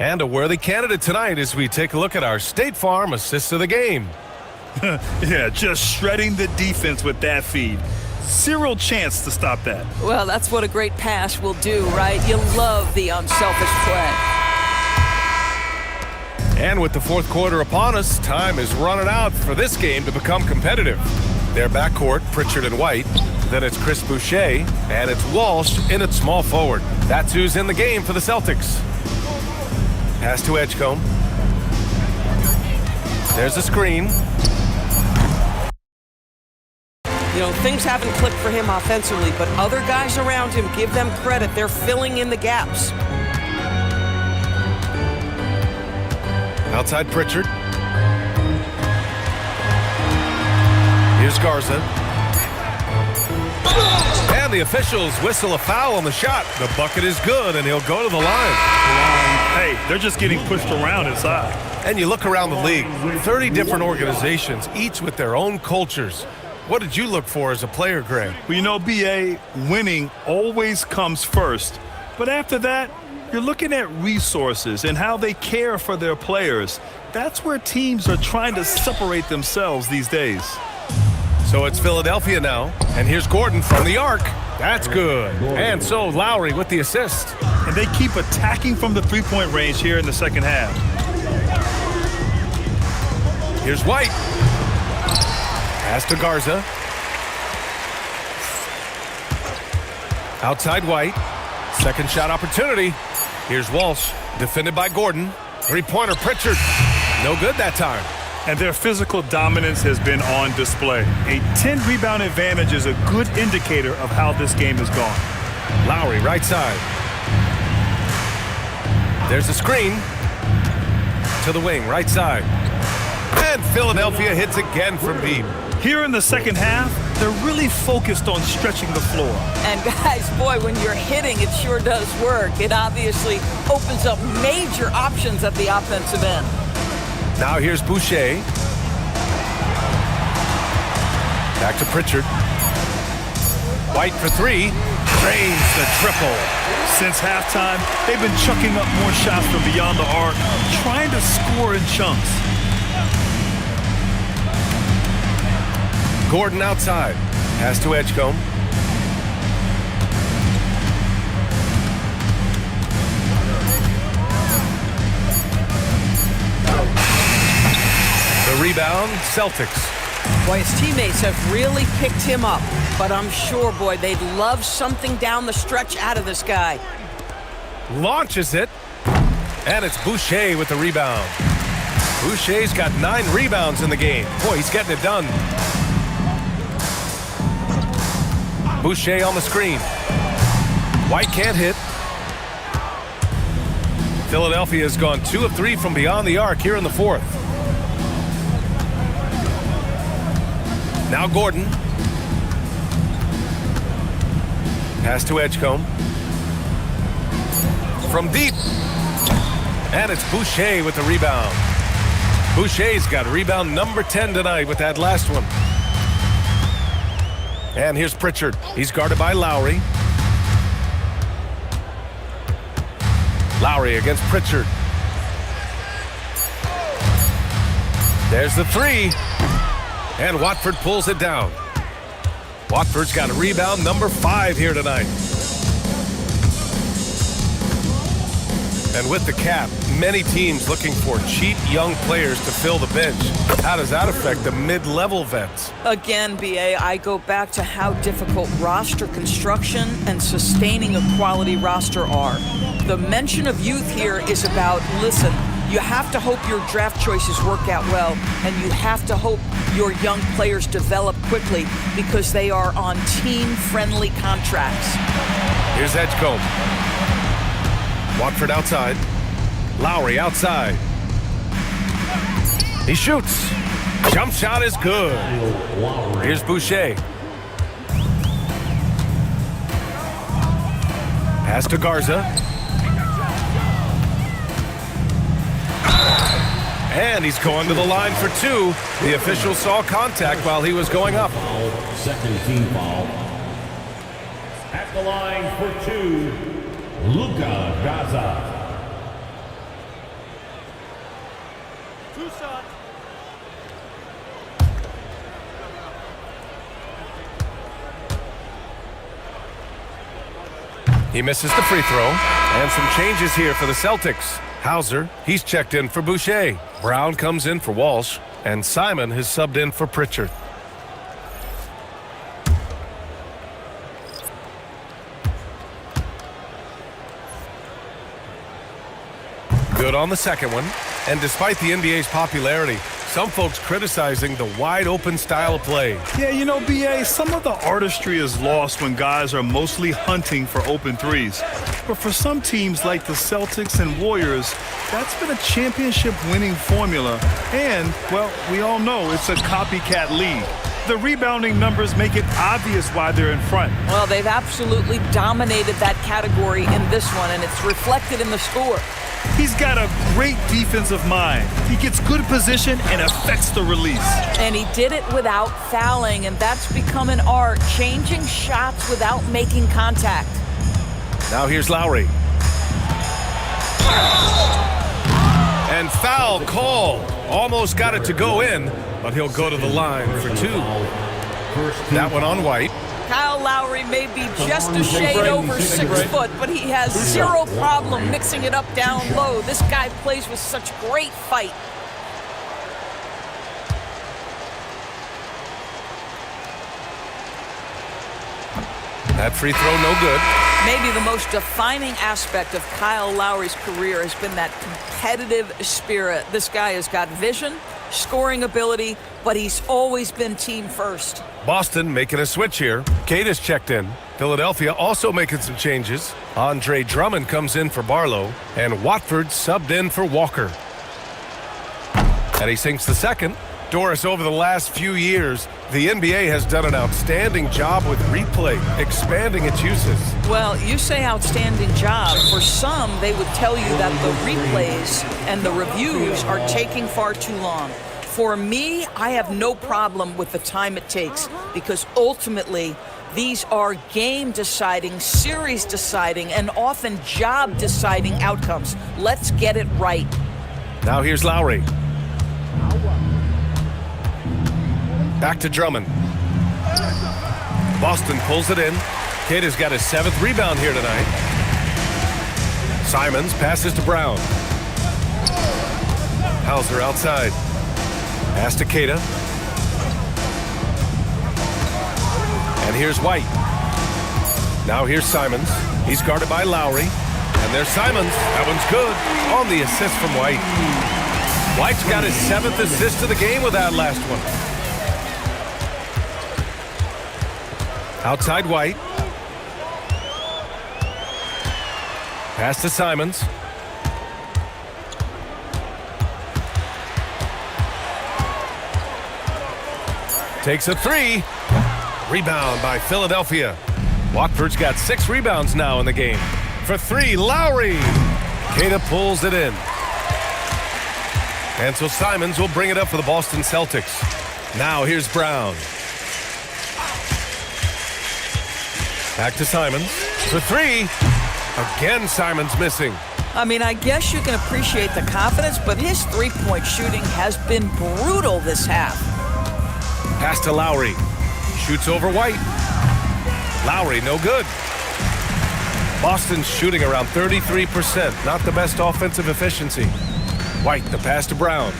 And a worthy candidate tonight as we take a look at our State Farm assist of the game. Yeah, just shredding the defense with that feed. Zero chance to stop that. Well, that's what a great pass will do, right? You love the unselfish play. And with the fourth quarter upon us, time is running out for this game to become competitive. Their backcourt, Pritchard and White. Then it's Chris Boucher, and it's Walsh in at small forward. That's who's in the game for the Celtics. Pass to Edgecombe. There's a screen. You know, things haven't clicked for him offensively, but other guys around him, give them credit. They're filling in the gaps. Outside Pritchard. Here's Garza. And the officials whistle a foul on the shot. The bucket is good, and he'll go to the line. Hey, they're just getting pushed around inside. And you look around the league, 30 different organizations, each with their own cultures. What did you look for as a player, Greg? Well, you know, B.A., winning always comes first. But after that, you're looking at resources and how they care for their players. That's where teams are trying to separate themselves these days. So it's Philadelphia now, and here's Gordon from the arc. That's good. And so Lowry with the assist. And they keep attacking from the three-point range here in the second half. Here's White. Pass to Garza. Outside White. Second shot opportunity. Here's Walsh, defended by Gordon. Three-pointer Pritchard. No good that time. And their physical dominance has been on display. A 10-rebound advantage is a good indicator of how this game has gone. Lowry, right side. There's a screen. To the wing, right side. And Philadelphia hits again from deep. Here in the second half, they're really focused on stretching the floor. And guys, boy, when you're hitting, it sure does work. It obviously opens up major options at the offensive end. Now here's Boucher. Back to Pritchard. White for three. Drains the triple. Since halftime, they've been chucking up more shots from beyond the arc, trying to score in chunks. Gordon outside. Pass to Edgecombe. The rebound, Celtics. Boy, his teammates have really picked him up. But I'm sure, boy, they'd love something down the stretch out of this guy. Launches it. And it's Boucher with the rebound. Boucher's got 9 rebounds in the game. Boy, he's getting it done. Boucher on the screen. White can't hit. Philadelphia has gone 2 of 3 from beyond the arc here in the fourth. Now Gordon. Pass to Edgecombe. From deep. And it's Boucher with the rebound. Boucher's got rebound number 10 tonight with that last one. And here's Pritchard. He's guarded by Lowry. Lowry against Pritchard. There's the three. And Watford pulls it down. Watford's got a rebound number 5 here tonight. And with the cap, many teams looking for cheap young players to fill the bench. How does that affect the mid-level vets? Again, BA, I go back to how difficult roster construction and sustaining a quality roster are. The mention of youth here is about, listen, you have to hope your draft choices work out well, and you have to hope your young players develop quickly because they are on team-friendly contracts. Here's Edgecombe. Watford outside. Lowry outside. He shoots. Jump shot is good. Here's Boucher. Pass to Garza. And he's going to the line for 2. The official saw contact while he was going up. Second team foul. At the line for 2, Luka Garza. 2 shots. He misses the free throw. And some changes here for the Celtics. Hauser, he's checked in for Boucher. Brown comes in for Walsh. And Simon has subbed in for Pritchard. Good on the second one. And despite the NBA's popularity, some folks criticizing the wide-open style of play. Yeah, you know, BA, some of the artistry is lost when guys are mostly hunting for open threes. But for some teams like the Celtics and Warriors, that's been a championship-winning formula. And, well, we all know it's a copycat league. The rebounding numbers make it obvious why they're in front. Well, they've absolutely dominated that category in this one, and it's reflected in the score. He's got a great defensive mind. He gets good position and affects the release. And he did it without fouling, and that's become an art, changing shots without making contact. Now here's Lowry. And foul call. Almost got it to go in, but he'll go to the line for 2. That one on White. Kyle Lowry may be just a shade over 6 foot, but he has zero problem mixing it up down low. This guy plays with such great fight. That free throw no good. Maybe the most defining aspect of Kyle Lowry's career has been that competitive spirit. This guy has got vision, scoring ability, but he's always been team first. Boston making a switch here. Cade is checked in. Philadelphia also making some changes. Andre Drummond comes in for Barlow, and Watford subbed in for Walker. And he sinks the second. Doris, over the last few years, the NBA has done an outstanding job with replay, expanding its uses. Well, you say outstanding job. For some, they would tell you that the replays and the reviews are taking far too long. For me, I have no problem with the time it takes because ultimately, these are game-deciding, series-deciding, and often job-deciding outcomes. Let's get it right. Now here's Lowry. Back to Drummond. Boston pulls it in. Cade has got his 7th rebound here tonight. Simons passes to Brown. Hauser outside. Pass to Cade. And here's White. Now here's Simons. He's guarded by Lowry. And there's Simons. That one's good. On the assist from White. White's got his 7th assist of the game with that last one. Outside White. Pass to Simons. Takes a 3. Rebound by Philadelphia. Watford's got 6 rebounds now in the game. For 3, Lowry. Cade pulls it in. And so Simons will bring it up for the Boston Celtics. Now here's Brown. Back to Simons. For 3. Again, Simons missing. I mean, I guess you can appreciate the confidence, but his three-point shooting has been brutal this half. Pass to Lowry. Shoots over White. Lowry, no good. Boston's shooting around 33%. Not the best offensive efficiency. White, the pass to Brown.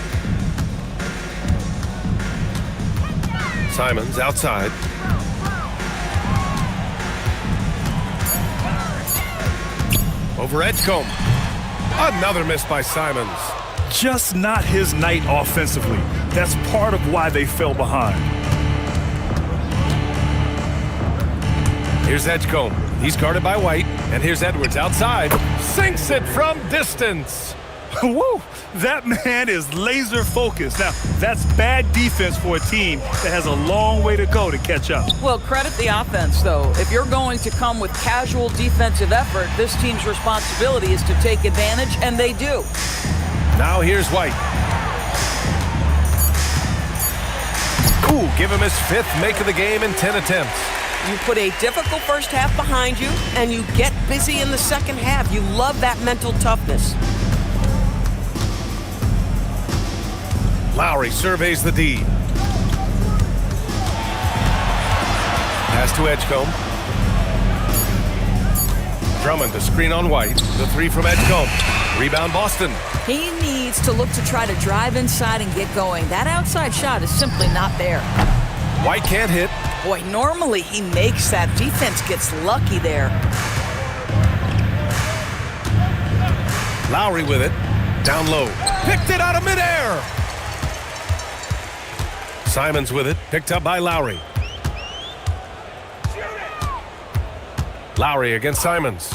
Simons outside. Over Edgecombe. Another miss by Simons. Just not his night offensively. That's part of why they fell behind. Here's Edgecombe. He's guarded by White. And here's Edwards outside. Sinks it from distance. Woo! That man is laser focused. Now, that's bad defense for a team that has a long way to go to catch up. Well, credit the offense, though. If you're going to come with casual defensive effort, this team's responsibility is to take advantage, and they do. Now here's White. Ooh, give him his 5th make of the game in 10 attempts. You put a difficult first half behind you, and you get busy in the second half. You love that mental toughness. Lowry surveys the D. Pass to Edgecombe. Drummond to screen on White. The 3 from Edgecombe. Rebound Boston. He needs to look to try to drive inside and get going. That outside shot is simply not there. White can't hit. Boy, normally he makes that. Defense gets lucky there. Lowry with it. Down low. Picked it out of midair. Simons with it. Picked up by Lowry. Lowry against Simons.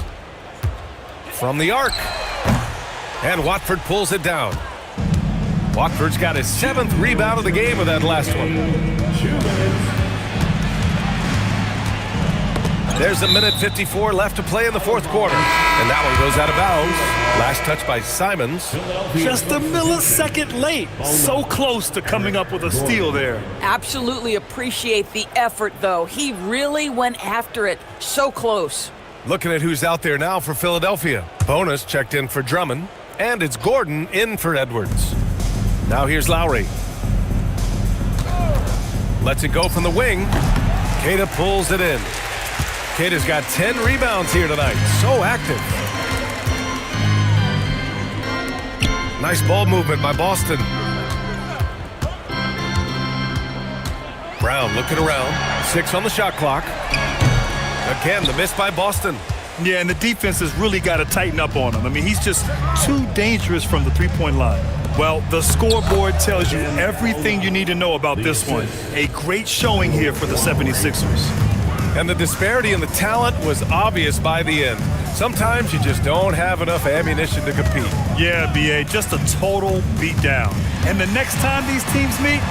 From the arc. And Watford pulls it down. Watford's got his 7th rebound of the game with that last one. There's 1:54 left to play in the 4th quarter. And that one goes out of bounds. Last touch by Simons. Just a millisecond late. So close to coming up with a steal there. Absolutely appreciate the effort, though. He really went after it. So close. Looking at who's out there now for Philadelphia. Bonus checked in for Drummond, and it's Gordon in for Edwards. Now here's Lowry. Lets it go from the wing. Queta pulls it in. Queta's got 10 rebounds here tonight. So active. Nice ball movement by Boston. Brown looking around. 6 on the shot clock. Again, the miss by Boston. Yeah, and the defense has really got to tighten up on him. I mean, he's just too dangerous from the three-point line. Well, the scoreboard tells you everything you need to know about this one. A great showing here for the 76ers. And the disparity in the talent was obvious by the end. Sometimes you just don't have enough ammunition to compete. Yeah, B.A., just a total beatdown. And the next time these teams meet,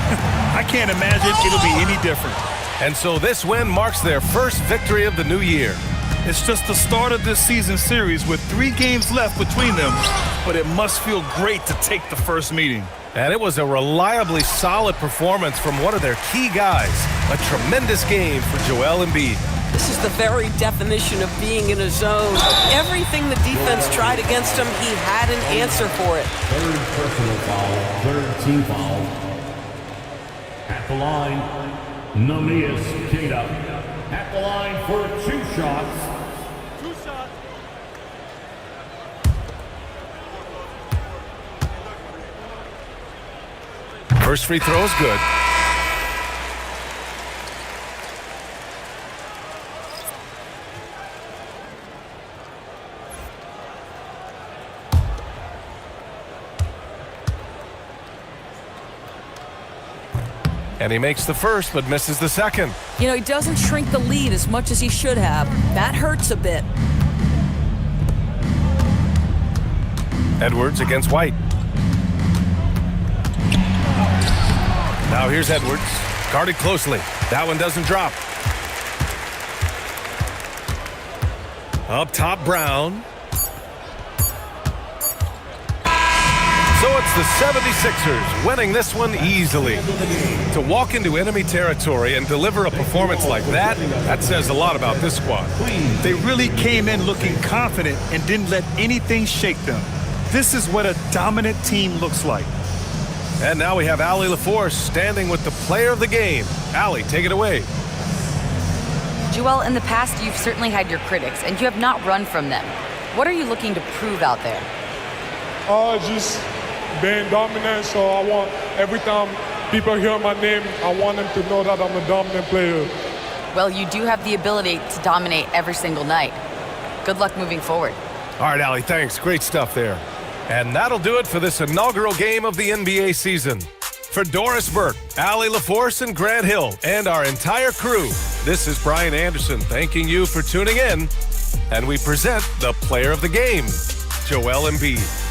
I can't imagine it'll be any different. And so this win marks their first victory of the new year. It's just the start of this season series with 3 games left between them, but it must feel great to take the first meeting. And it was a reliably solid performance from one of their key guys. A tremendous game for Joel Embiid. This is the very definition of being in a zone. Everything the defense tried against him, he had an answer for it. Third personal foul, third team foul. At the line, Namias Queta. At the line for 2 shots. First free throw is good. And he makes the first, but misses the second. You know, he doesn't shrink the lead as much as he should have. That hurts a bit. Edwards against White. Now here's Edwards. Guarded closely. That one doesn't drop. Up top, Brown. So it's the 76ers winning this one easily. To walk into enemy territory and deliver a performance like that, that says a lot about this squad. They really came in looking confident and didn't let anything shake them. This is what a dominant team looks like. And now we have Allie LaForce standing with the player of the game. Allie, take it away. Joel, in the past, you've certainly had your critics, and you have not run from them. What are you looking to prove out there? Just being dominant, so I want every time people hear my name, I want them to know that I'm a dominant player. Well, you do have the ability to dominate every single night. Good luck moving forward. All right, Allie, thanks. Great stuff there. And that'll do it for this inaugural game of the NBA season. For Doris Burke, Allie LaForce, and Grant Hill, and our entire crew, this is Brian Anderson thanking you for tuning in. And we present the player of the game, Joel Embiid.